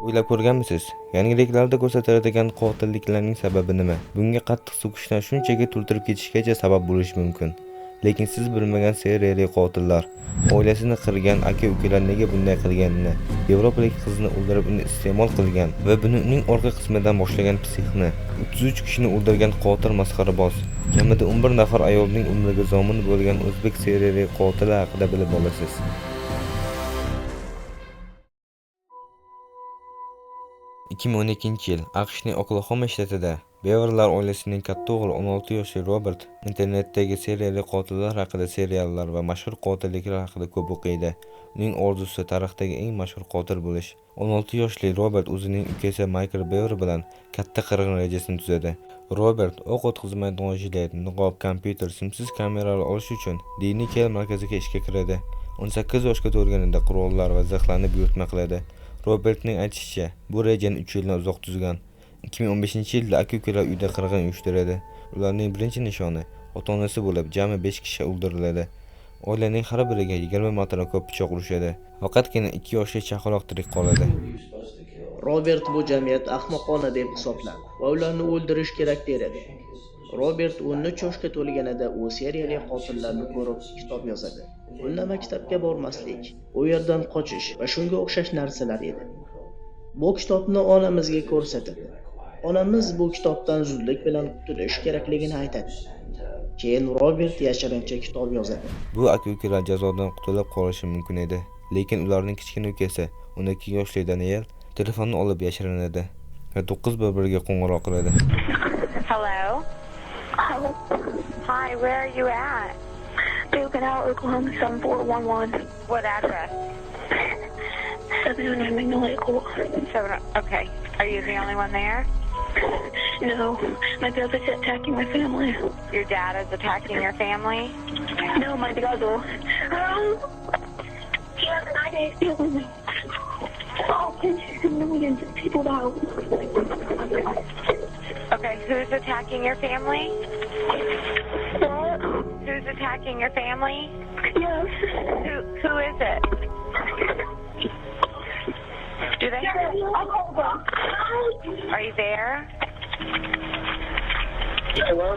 O'ylab ko'rganmisiz? Yangiliklarda ko'rsatiladigan qotilliklarning sababi nima? Bunga qattiq so'kishdan shunchaki to'ltirib ketishgacha sabab bo'lishi mumkin. Lekin siz bilmagan seriyali qotillar, oilasini qirgan aka-ukalar nega bunday qilganini, Yevropalik qizni o'ldirib uni iste'mol qilgan va buni uning orqa qismidan boshlagan psixni, 33 kishini o'ldirgan qotil masxaraboz, kamida 11 nafar ayolning umriga zomin bo'lgan o'zbek seriyali qotili haqida bilib olasiz. 2012-yil AQShning Oklahoma shtatida Beverlar oilasining katta o'g'li 16 yoshli Robert internetdagi seriyali qotillar haqida seriallar va mashhur qotilliklar haqida ko'p o'qiydi. Uning orzusi tarixdagi eng mashhur qotil bo'lish. 16 yoshli Robert o'zining ukasi Michael Bever bilan katta qirg'in rejasini tuzadi. Robert o'q o'tkazmaydigan jilet, niqob, kompyuter, simsiz kameralar olish uchun diniy kel markaziga ishga kiradi. 18 yoshga to'lganida qurollar va zirhlarni buyurtma qiladi. Robertning aytishicha, bu rejani 3 yildan uzoq tuzgan. 2015-yilda aka-ukalar uyda qirg'in uyushtiradi. Ularning birinchi nishoni ota-onasi bo'lib, jami 5 kishi o'ldiriladi. Oilaning har biriga 20 marta ko'p pichoq urishadi. Faqatgina 2 yoshli chaqaloq tirik qoladi. Robert bu jamiyat ahmoqona deb hisobladi va ularni o'ldirish kerak der edi. Robert 13 yoshga to'lganida u seriyali qotillarni ko'rib kitob yozadi. Unda maktabga bormaslik, u yerdan qochish va shunga o'xshash narsalar edi. Bu kitobni onamizga ko'rsatadi. Onamiz bu kitobdan zudlik bilan qutulish kerakligini aytadi. Keyin Robert yashirincha kitob yozadi. Bu aka-ukalar jazodan qutulib qolishi mumkin edi, lekin ularning kichkina ukasi 12 yoshli Daniel telefonni olib yashirinadi va 911 ga qo'ng'iroq qiladi. Hello? Hi, where are you at? Ocala, Oklahoma 7411. What address? 700 Magnolia Court. Okay. Are you the only one there? No, my brother's attacking my family. Your dad is attacking your family? No, my brother. He has an idea of killing me. All tens of millions of people die. Okay, who's attacking your family? What? Who's attacking your family? Yes. Who is it? Do they? I'll call them. Are you there? Hello?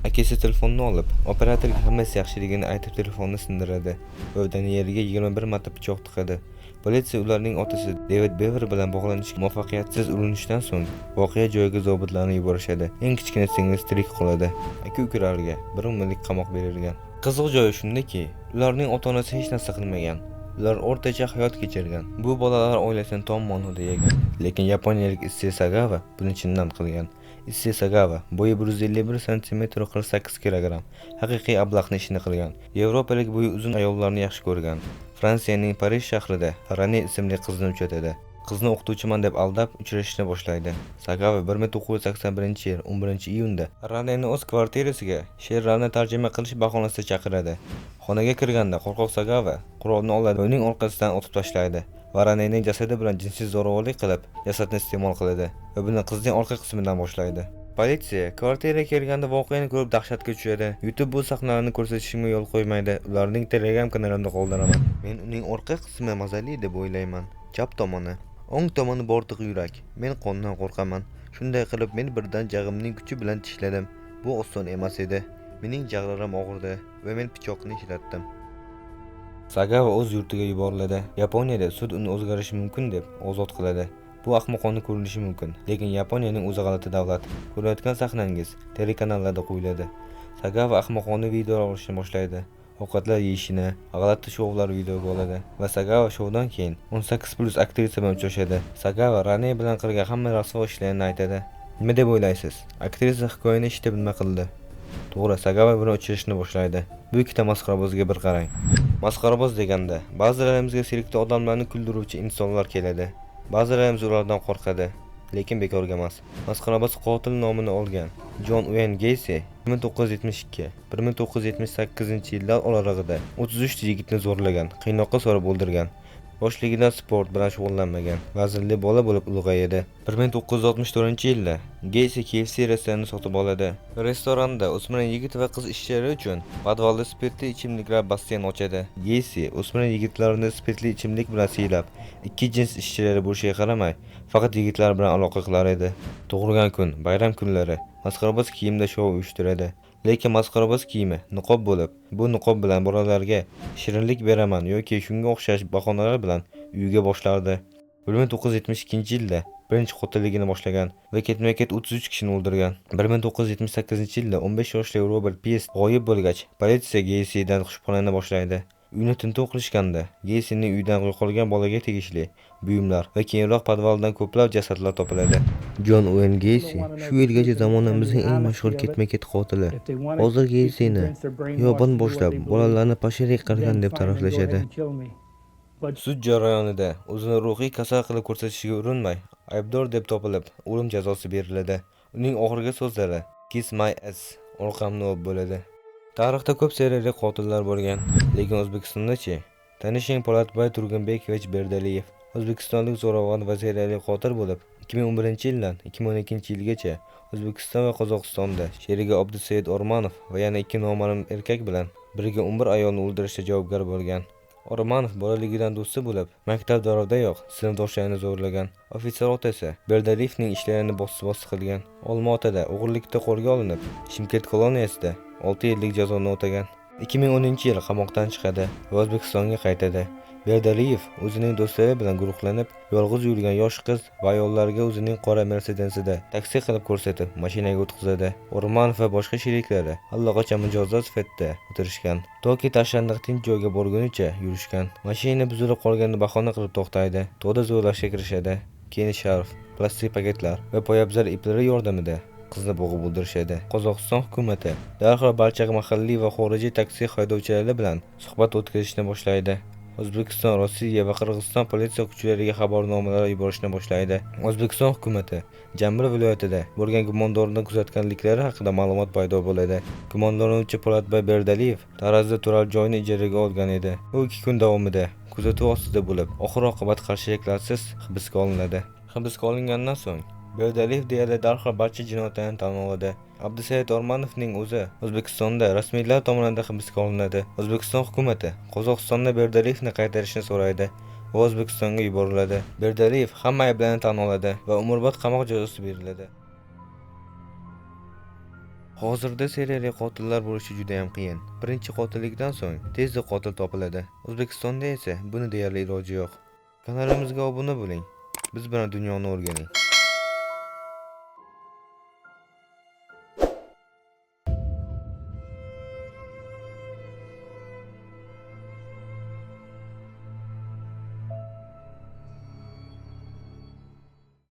Akasi telefonni olib, operatorga hammasi yaxshiligini aytib telefonni sindiradi va Danielga 21 marta pichoq tiqadi. Politsiya ularning otasi David Bever bilan bog'lanishga muvaffaqiyatsiz urinishdan so'ng voqea joyiga zobitlarni yuborishadi. Eng kichkina singlisi tirik qoladi. Aka-ukalarga 1 umrlik qamoq berilgan. Qiziq joyi shundaki, ularning ota-onasi hech narsa qilmagan. Ular o'rtacha hayot kechirgan. Bu bolalar oilasini tom ma'noda yegan. Lekin yaponiyalik Issei Sagawa buni chindan qilgan. Issei Sagawa bo'yi 151 cm 48 kg. Haqiqiy ablahni ishini qilgan. Yevropalik bo'yi uzun ayollarni yaxshi ko'rgan. Fransiyaning Parij shahrida Rane ismli qizni uchratadi. Qizni o'qituvchiman deb aldab uchrashishni boshlaydi. Sagawa 1981-yil 11-iyunda Raneni o'z kvartirasiga she'rlarni tarjima qilish bahonasida chaqiradi. Xonaga kirganda qo'rqoq Sagawa qurolni oladi va uning orqasidan otib tashlaydi. Va Ranening jasadi bilan jinsiy zo'ravonlik qilib, jasadni iste'mol qiladi va buni qizning orqa qismidan boshlaydi. Politsiya kvartiraga kelganda voqeani ko'rib dahshatga tushadi. YouTube bu sahnalarni ko'rsatishimga yo'l qo'ymaydi. Ularning Telegram kanalimda qoldiraman. Men uning orqa qismi mazali deb o'ylayman. Chap tomoni, o'ng tomoni bortiq yurak. Men qondan qo'rqaman. Shunday qilib men birdan jag'imning kuchi bilan tishladim. Bu oson emas edi. Mening jag'larim og'irdi va men pichoqni ishlatdim. Sagawa o'z yurtiga yuboriladi. Yaponiyada sud uni o'zgarishi mumkin deb ozod qiladi. Bu ahmoqona ko'rinishi mumkin, lekin Yaponiyaning o'zi g'alati davlat. Ko'rayotgan sahnangiz telekanallarda qo'yiladi. Sagawa ahmoqona videolar olishni boshlaydi. Ovqatlar yeyishini, g'alati shoular videoga oladi va Sagawa shoudan keyin 18+ aktrisa bilan uchrashadi. Sagawa Rane bilan qilgan hamma rasvo ishlarni aytadi. Nima deb o'ylaysiz? Aktrisa hikoyani eshitib nima qildi? To'g'ri, Sagawa bilan uchrashishni boshlaydi. Bu ikkita masxarabozga bir qarang. Masxaraboz deganda, ba'zilarimizga sirkda odamlarni kuldiruvchi insonlar keladi. Ba'zilarimiz ulardan qo'rqadi, lekin bekorga emas. Masxaraboz qotil nomini olgan John Wayne Gacy 1972-1978-yillar oralig'ida 33 ta yigitni zo'rlagan, qiynoqqa solib o'ldirgan. Yoshligidan sport bilan shug'ullanmagan, vazirli bola bo'lib ulg'ayadi. 1964-yilda Geysi KFC restoranini sotib oladi. Restoranda o'smir yigit va qiz ishlari uchun podvalda spirtli ichimliklar basseyn ochadi. Geysi o'smir yigitlarni spirtli ichimlik bilan siylab, ikki jins ishchilari bo'lishiga qaramay, faqat yigitlar bilan aloqa qilar edi. Tug'ilgan kun, bayram kunlari masxarabos kiyimda shou uyushtiradi. Lekin masxarabos kiyimi niqob bo'lib, bu niqob bilan bolalarga shirinlik beraman yoki shunga o'xshash bahonalar bilan uyiga boshlardi. 1972-yilda birinchi qotilligini boshlagan va ketma-ket 33 kishini o'ldirgan. 1978-yilda 15 yoshli Robert Pierce g'oyib bo'lgach, politsiya Geysidan shubhalana boshlaydi. Uyni tintuv qilishganda Geysining uyidan yo'qolgan bolaga tegishli buyumlar va keyinroq podvaldan ko'plab jasadlar topiladi. Jon Ueyn Geysi shu yilgacha zamonamizning eng mashhur ketma-ket qotili. Hozir Geysini yobon boshlab bolalarni pashalik qilgan deb ta'riflashadi. Sud jarayonida o'zini ruhiy kasal qilib ko'rsatishiga urinmay, aybdor deb topilib, o'lim jazosi beriladi. Uning oxirgi so'zlari "Kiss my ass" orqamni o'p bo'ladi. Tarixda ko'p seriyali qotillar bo'lgan, lekin O'zbekistonda-chi? Tanishing Po'latboy Turg'unbekovich Berdaliyev. O'zbekistonlik zo'ravon va seriyali qotil bo'lib, 2011-yildan 2012-yilgacha O'zbekiston va Qozog'istonda sherigi Abdusaid O'rmonov va yana ikki noma'lum erkak bilan birga 11 ayolni o'ldirishda javobgar bo'lgan. O'rmonov bolaligidan do'sti bo'lib, maktab davridayoq sinfdoshlarini zo'rlagan. Ofitser otasi Berdaliyevning ishlarini bosib qilgan. Olmaotada o'g'irlikda qo'lga olinib, Chimkent koloniyasida 6 yillik jazoni o'tagan. 2010-yil qamoqdan chiqadi va O'zbekistonga qaytadi. Berdaliyev o'zining do'stlari bilan guruhlanib, yolg'iz yurgan yosh qiz va ayollarga o'zining qora Mercedesida taksi qilib ko'rsatib, mashinaga o'tkazadi. O'rmonov va boshqa sheriklari allaqachon mijozlar sifatida o'tirishgan. Toki tashlandiq tinch joyga borgunicha yurishgan. Mashina buzilib qolganini bahona qilib to'xtaydi. To'da zo'rlashga kirishadi. Keyin sharf, plastik paketlar va poyabzal iplari yordamida qizni bo'g'ib o'ldirishadi. Qozog'iston hukumati darhol barcha mahalliy va xorijiy taksi haydovchilari bilan suhbat o'tkazishni boshlaydi. O'zbekiston, Rossiya va Qirg'iziston politsiya kuchlariga xabarnomalar yuborishni boshlaydi. O'zbekiston hukumati Jambil viloyatida bo'lgan gumondorni kuzatganliklari haqida ma'lumot paydo bo'ladi. Gumonlanuvchi Po'latboy Berdaliyev Tarazda turar joyni ijaraga olgan edi. U 2 kun davomida kuzatuv ostida bo'lib, oxir-oqibat qarshiliklarsiz hibsga olinadi. Hibsga olingandan so'ng Berdaliyev deyarli darhol barcha jinoyatlarni tan oladi. Abdusaid O'rmonovning o'zi O'zbekistonda rasmiylar tomonidan hibsga olinadi. O'zbekiston hukumati Qozog'istonda Berdaliyevni qaytarishni so'raydi va O'zbekistonga yuboriladi. Berdaliyev hamma ayblarni tan oladi va umrbod qamoq jazosi beriladi. Hozirda seriyali qotillar bo'lishi juda ham qiyin. Birinchi qotillikdan so'ng tezda qotil topiladi. O'zbekistonda esa buni deyarli iloji yo'q. Kanalimizga obuna bo'ling. Biz bilan dunyoni o'rganing.